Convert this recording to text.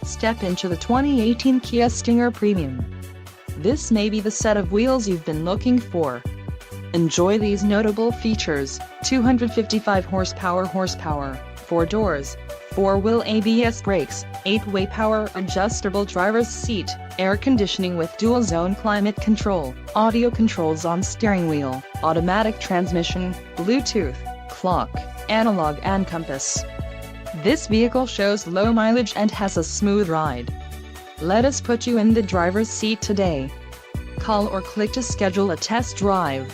Step into the 2018 Kia Stinger Premium. This may be the set of wheels you've been looking for. Enjoy these notable features: 255 horsepower, 4 doors, 4-wheel ABS brakes, 8-way power adjustable driver's seat, air conditioning with dual-zone climate control, audio controls on steering wheel, automatic transmission, Bluetooth, clock, analog and compass. This vehicle shows low mileage and has a smooth ride. Let us put you in the driver's seat today. Call or click to schedule a test drive.